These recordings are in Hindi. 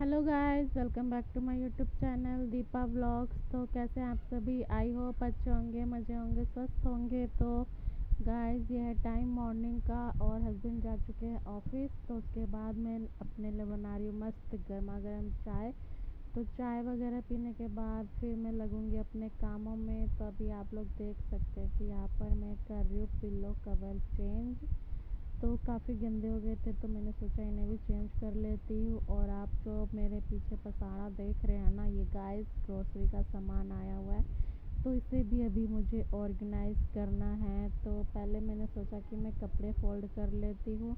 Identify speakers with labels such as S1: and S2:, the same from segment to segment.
S1: Hello guys, welcome back to my YouTube channel Deepa vlogs. तो कैसे हैं आप सभी? आई होप अच्छे होंगे, मज़े होंगे, स्वस्थ होंगे। तो गाइस, ये है टाइम मॉर्निंग का और हस्बैंड जा चुके हैं ऑफिस। तो उसके बाद मैं अपने लिए बना रही हूँ मस्त गर्मा गर्म चाय। तो चाय वगैरह पीने के बाद फिर मैं लगूंगी अपने कामों में। तो अभी आप लोग देख सकते हैं कि यहाँ पर मैं कर रही हूँ पिल्लो कवर चेंज। तो काफ़ी गंदे हो गए थे तो मैंने सोचा इन्हें भी चेंज कर लेती हूँ। और आप जो मेरे पीछे पसारा देख रहे हैं ना, ये गाइस ग्रोसरी का सामान आया हुआ है। तो इसे भी अभी मुझे ऑर्गेनाइज़ करना है। तो पहले मैंने सोचा कि मैं कपड़े फोल्ड कर लेती हूँ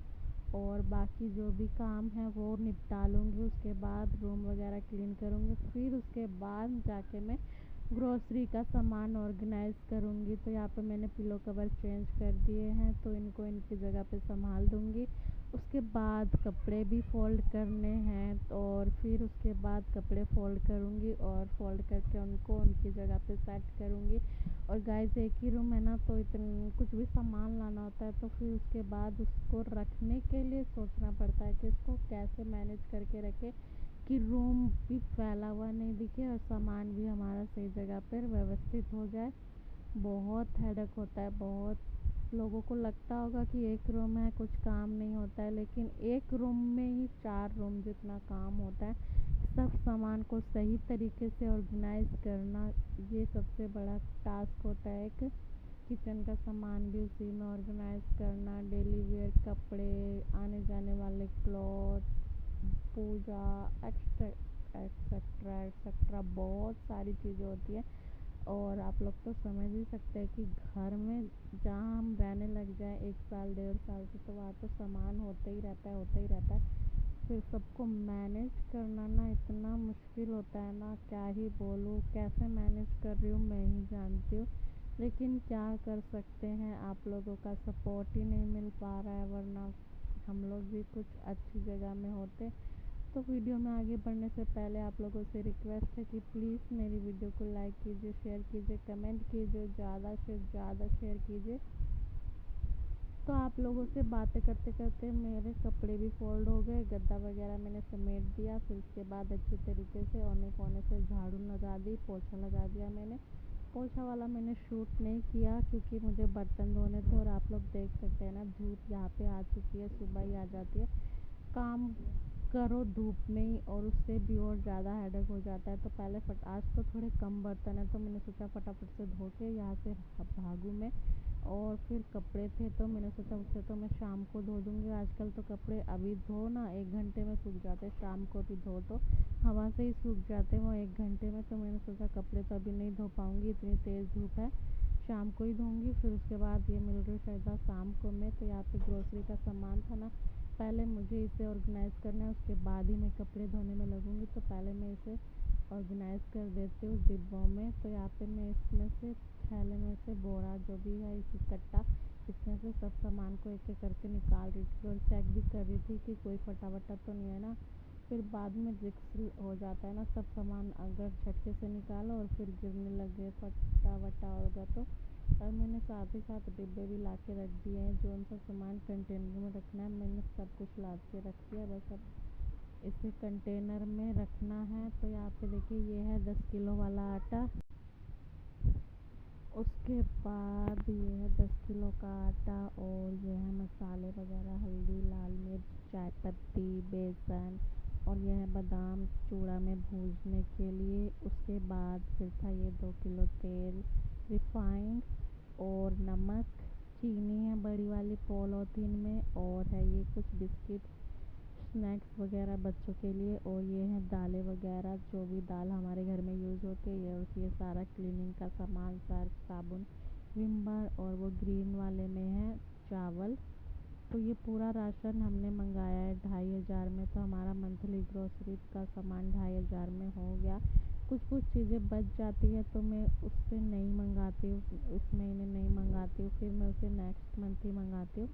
S1: और बाकी जो भी काम है वो निपटा लूँगी। उसके बाद रूम वगैरह क्लीन करूँगी, फिर उसके बाद जाके मैं ग्रोसरी का सामान ऑर्गेनाइज़ करूँगी। तो यहाँ पे मैंने पिलो कवर चेंज कर दिए हैं, तो इनको इनकी जगह पे संभाल दूँगी। उसके बाद कपड़े भी फ़ोल्ड करने हैं और फिर उसके बाद कपड़े फ़ोल्ड करूँगी और फ़ोल्ड करके उनको उनकी जगह पे सेट करूँगी। और गाइस, एक ही रूम है ना, तो इतन कुछ भी सामान लाना होता है तो फिर उसके बाद उसको रखने के लिए सोचना पड़ता है कि इसको कैसे मैनेज करके रखें कि रूम भी फैला हुआ नहीं दिखे और सामान भी हमारा सही जगह पर व्यवस्थित हो जाए। बहुत हेडेक होता है। बहुत लोगों को लगता होगा कि एक रूम है, कुछ काम नहीं होता है, लेकिन एक रूम में ही 4 रूम जितना काम होता है। सब सामान को सही तरीके से ऑर्गेनाइज करना, ये सबसे बड़ा टास्क होता है। एक किचन का सामान भी उसी में ऑर्गेनाइज करना, डेली वेयर कपड़े, आने जाने वाले क्लॉथ, पूजा, एक्स्ट्रा एक्सेट्रा एक्सेट्रा बहुत सारी चीज़ें होती हैं। और आप लोग तो समझ ही सकते हैं कि घर में जहाँ हम रहने लग जाए 1 साल 1.5 साल से, तो वहाँ तो सामान होता ही रहता है, होता ही रहता है। फिर सबको मैनेज करना ना इतना मुश्किल होता है ना, क्या ही बोलूँ। कैसे मैनेज कर रही हूँ मैं ही जानती हूँ, लेकिन क्या कर सकते हैं। आप लोगों का सपोर्ट ही नहीं मिल पा रहा है, वरना हम लोग भी कुछ अच्छी जगह में होते। तो वीडियो में आगे बढ़ने से पहले आप लोगों से रिक्वेस्ट है कि प्लीज़ मेरी वीडियो को लाइक कीजिए, शेयर कीजिए, कमेंट कीजिए, ज़्यादा से ज़्यादा शेयर कीजिए। तो आप लोगों से बातें करते करते मेरे कपड़े भी फोल्ड हो गए, गद्दा वगैरह मैंने समेट दिया। फिर उसके बाद अच्छी तरीके से औने कोने से झाड़ू लगा दी, पोछा लगा दिया मैंने। पोछा वाला मैंने शूट नहीं किया क्योंकि मुझे बर्तन धोने थे। और आप लोग देख सकते हैं ना, धूप यहाँ पे आ चुकी है, सुबह ही आ जाती है। काम करो धूप में ही और उससे भी और ज़्यादा हेडेक हो जाता है। तो पहले आज तो थोड़े कम बर्तन है तो मैंने सोचा फटाफट से धो के यहाँ से भागूँ मैं। और फिर कपड़े थे तो मैंने सोचा उससे तो मैं शाम को धो दूँगी। आजकल तो कपड़े अभी धो ना 1 घंटे में सूख जाते हैं, शाम को भी धो तो हवा से ही सूख जाते हैं वो 1 घंटे में। तो मैंने सोचा कपड़े तो अभी नहीं धो पाऊँगी, इतनी तेज़ धूप है, शाम को ही धोऊँगी। फिर उसके बाद ये मिल रही शायद शाम को मैं। तो यहाँ पे ग्रोसरी का सामान था ना, पहले मुझे इसे ऑर्गेनाइज़ करना है, उसके बाद ही मैं कपड़े धोने में लगूँगी। तो पहले मैं इसे ऑर्गेनाइज़ कर देती हूँ डिब्बों में। तो यहाँ पे मैं इसमें से थैले में से बोरा जो भी है, इसी कट्टा, इसमें से सब सामान को एक एक करके निकाल रही थी और चेक भी कर रही थी कि कोई फटा वटा तो नहीं है ना। फिर बाद में रिस्क हो जाता है ना, सब सामान अगर झटके से निकालो और फिर गिरने लगे, फटा वटा होगा तो। और मैंने साथ ही साथ डिब्बे भी ला के रख दिए हैं, जो उनका सामान कंटेनर में रखना है मैंने सब कुछ ला के रख दिया, बस अब इसे कंटेनर में रखना है। तो यहाँ पे देखिए, ये है 10 किलो वाला आटा। उसके बाद ये है 10 किलो का आटा और ये है मसाले वगैरह, हल्दी, लाल मिर्च, चाय पत्ती, बेसन, और यह है बादाम चूड़ा में भूनने के लिए। उसके बाद फिर था ये 2 किलो तेल, रिफाइंड और नमक, चीनी है बड़ी वाली पॉलीथीन में, और है ये कुछ बिस्किट, स्नैक्स वगैरह बच्चों के लिए। और ये है दालें वगैरह, जो भी दाल हमारे घर में यूज़ होती है। और ये सारा क्लीनिंग का सामान, सर्फ साबुन, विम बार, और वो ग्रीन वाले में है चावल। तो ये पूरा राशन हमने मंगाया है 2,500 में। तो हमारा मंथली ग्रोसरी का सामान 2,500 में हो गया। कुछ कुछ चीज़ें बच जाती है तो मैं उससे नहीं मंगाती हूँ, इस महीने नहीं मंगाती हूँ, फिर मैं उसे नेक्स्ट मंथ ही मंगाती हूँ।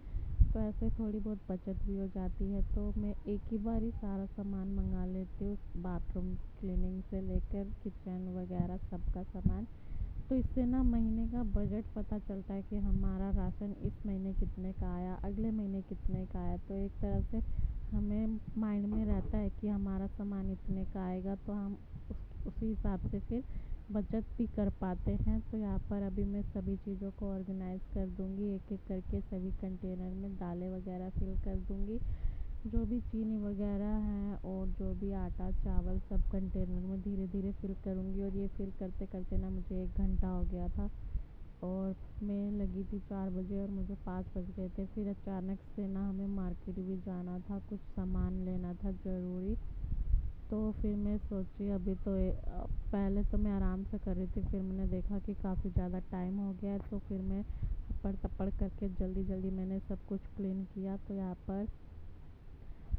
S1: तो ऐसे थोड़ी बहुत बचत भी हो जाती है। तो मैं एक ही बार ही सारा सामान मंगा लेती हूँ, बाथरूम क्लीनिंग से लेकर किचन वगैरह सबका सामान। तो इससे ना महीने का बजट पता चलता है कि हमारा राशन इस महीने कितने का आया, अगले महीने कितने का आया। तो एक तरह से हमें माइंड में रहता है कि हमारा सामान इतने का आएगा, तो हम उसी हिसाब से फिर बचत भी कर पाते हैं। तो यहाँ पर अभी मैं सभी चीज़ों को ऑर्गेनाइज़ कर दूँगी, एक एक करके सभी कंटेनर में दालें वगैरह फिल कर दूँगी, जो भी चीनी वगैरह है और जो भी आटा चावल सब कंटेनर में धीरे धीरे फिल करूँगी। और ये फिल करते करते ना मुझे 1 घंटा हो गया था, और मैं लगी थी 4 बजे और मुझे 5 बज गए थे। फिर अचानक से ना हमें मार्केट भी जाना था, कुछ सामान लेना था ज़रूरी। तो फिर मैं सोची अभी तो पहले तो मैं आराम से कर रही थी, फिर मैंने देखा कि काफ़ी ज़्यादा टाइम हो गया है, तो फिर मैं हपड़ तपड़ करके जल्दी जल्दी मैंने सब कुछ क्लीन किया। तो यहाँ पर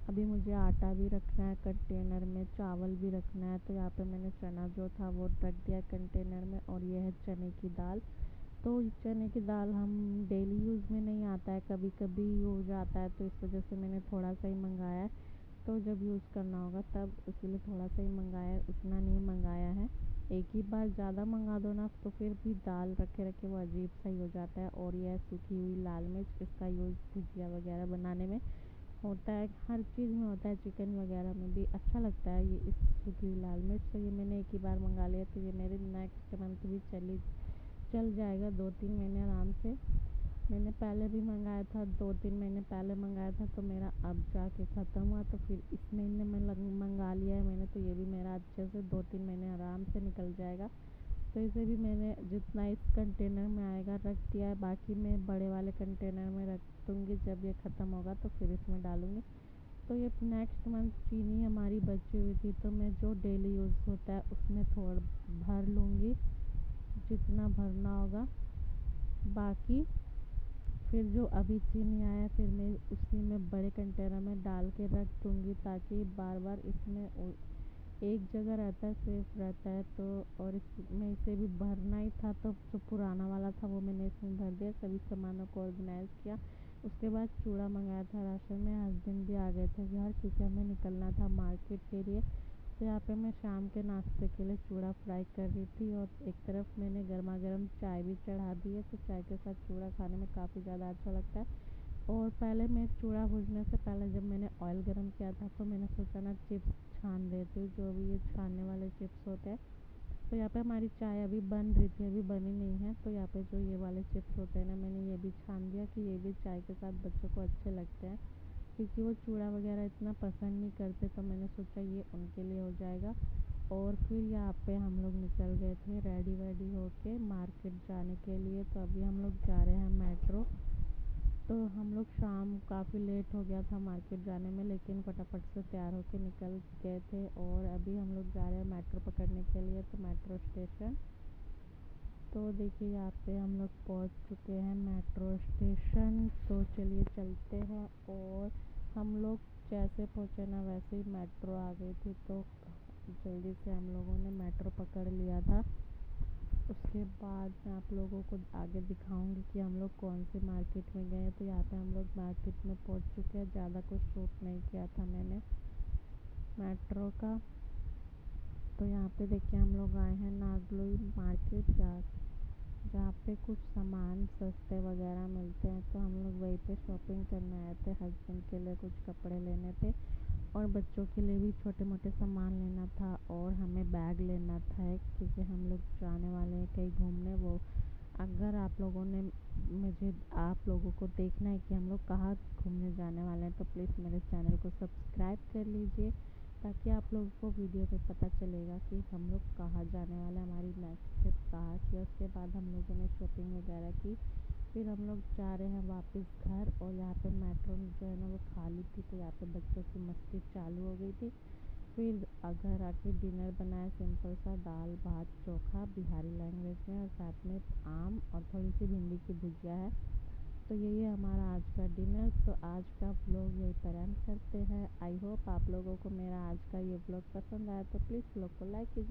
S1: अभी मुझे आटा भी रखना है कंटेनर में, चावल भी रखना है। तो यहाँ पे मैंने चना जो था वो रख दिया कंटेनर में, और ये है चने की दाल। तो चने की दाल हम डेली यूज़ में नहीं आता है, कभी कभी यूज आता है, तो इस वजह से मैंने थोड़ा सा ही मंगाया है। तो जब यूज़ करना होगा तब इसीलिए थोड़ा सा ही मंगाया है, उतना नहीं मंगाया है। एक ही बार ज़्यादा मंगा दो ना तो फिर भी दाल रखे रखे वो अजीब सा ही हो जाता है। और यह सूखी हुई लाल मिर्च, इसका यूज़ भुजिया वगैरह बनाने में होता है, हर चीज़ में होता है, चिकन वगैरह में भी अच्छा लगता है ये इस सूखी हुई लाल मिर्च। तो ये मैंने एक ही बार मंगा लिया, तो ये मेरे नेक्स्ट मंथ भी चल जाएगा 2-3 महीने आराम से। मैंने पहले भी मंगाया था, 2-3 महीने पहले मंगाया था, तो मेरा अब जाके ख़त्म हुआ, तो फिर इस महीने में मंगा लिया है मैंने, तो ये भी मेरा अच्छे से 2-3 महीने आराम से निकल जाएगा। तो इसे भी मैंने जितना इस कंटेनर में आएगा रख दिया है, बाकी मैं बड़े वाले कंटेनर में रख दूँगी, जब ये ख़त्म होगा तो फिर इसमें डालूँगी। तो ये नेक्स्ट मंथ चीनी हमारी बची हुई थी, तो मैं जो डेली यूज़ होता है उसमें थोड़ा भर लूँगी, जितना भरना होगा। बाकी फिर जो अभी चीनी आया फिर मैं उसी में बड़े कंटेनर में डाल के रख दूँगी, ताकि बार बार इसमें एक जगह रहता है, सेफ रहता है। तो और इसमें इसे भी भरना ही था, तो जो पुराना वाला था वो मैंने इसमें भर दिया, सभी सामानों को ऑर्गेनाइज़ किया। उसके बाद चूड़ा मंगाया था राशन में, हस्बैंड भी आ गए थे घर, क्योंकि हमें निकलना था मार्केट के लिए। तो यहाँ पे मैं शाम के नाश्ते के लिए चूड़ा फ्राई कर रही थी, और एक तरफ मैंने गर्मा गर्म चाय भी चढ़ा दी है। तो चाय के साथ चूड़ा खाने में काफ़ी ज़्यादा अच्छा लगता है। और पहले मैं चूड़ा भूनने से पहले जब मैंने ऑयल गरम किया था, तो मैंने सोचा ना चिप्स छान देती हूँ, जो भी ये छानने वाले चिप्स होते हैं। तो यहाँ पे हमारी चाय अभी बन रही थी, अभी बनी नहीं है। तो यहाँ पे जो ये वाले चिप्स होते हैं ना, मैंने ये भी छान दिया कि ये भी चाय के साथ बच्चों को अच्छे लगते हैं, क्योंकि वो चूड़ा वगैरह इतना पसंद नहीं करते। तो मैंने सोचा ये उनके लिए हो जाएगा। और फिर यहाँ पे हम लोग निकल गए थे रेडी वेडी होके मार्केट जाने के लिए। तो अभी हम लोग जा रहे हैं मेट्रो। तो हम लोग शाम काफ़ी लेट हो गया था मार्केट जाने में, लेकिन फटाफट से तैयार होके निकल गए थे। और अभी हम लोग जा रहे हैं मेट्रो पकड़ने के लिए, तो मेट्रो स्टेशन। तो देखिए यहाँ पे हम लोग पहुँच चुके हैं मेट्रो स्टेशन। तो चलिए चलते हैं। और हम लोग जैसे पहुँचे ना वैसे ही मेट्रो आ गई थी, तो जल्दी से हम लोगों ने मेट्रो पकड़ लिया था। उसके बाद मैं आप लोगों को आगे दिखाऊंगी कि हम लोग कौन से मार्केट में गए। तो यहाँ पे हम लोग मार्केट में पहुँच चुके हैं, ज़्यादा कुछ शूट नहीं किया था मैंने मेट्रो का। तो यहाँ पे देखिए हम लोग आए हैं नागलोई मार्केट, जहाँ पे कुछ सामान सस्ते वगैरह मिलते हैं। तो हम लोग वहीं पे शॉपिंग करने आए थे, हस्बैंड के लिए कुछ कपड़े लेने थे, और बच्चों के लिए भी छोटे मोटे सामान लेना था, और हमें बैग लेना था एक, क्योंकि हम लोग जाने वाले हैं कहीं घूमने। वो अगर आप लोगों ने मुझे आप लोगों को देखना है कि हम लोग कहाँ घूमने जाने वाले हैं, तो प्लीज़ मेरे चैनल को सब्सक्राइब कर लीजिए, ताकि आप लोगों को वीडियो पे पता चलेगा कि हम लोग कहाँ जाने वाले हैं, हमारी नेक्स्ट ट्रिप कहाँ की है। उसके बाद हम लोगों ने शॉपिंग वगैरह की, फिर हम लोग जा रहे हैं वापस घर। और यहाँ पे मेट्रो जो है ना वो खाली थी, तो यहाँ पे बच्चों की मस्ती चालू हो गई थी। फिर घर आके डिनर बनाया, सिंपल सा दाल भात चोखा बिहारी लैंग्वेज में, और साथ में आम और थोड़ी सी भिंडी की भुजिया है। तो यही है हमारा आज का डिनर। तो आज का व्लॉग यहीं पर एंड करते हैं। आई होप आप लोगों को मेरा आज का ये व्लॉग पसंद आया, तो प्लीज़ व्लॉग को लाइक कीजिए।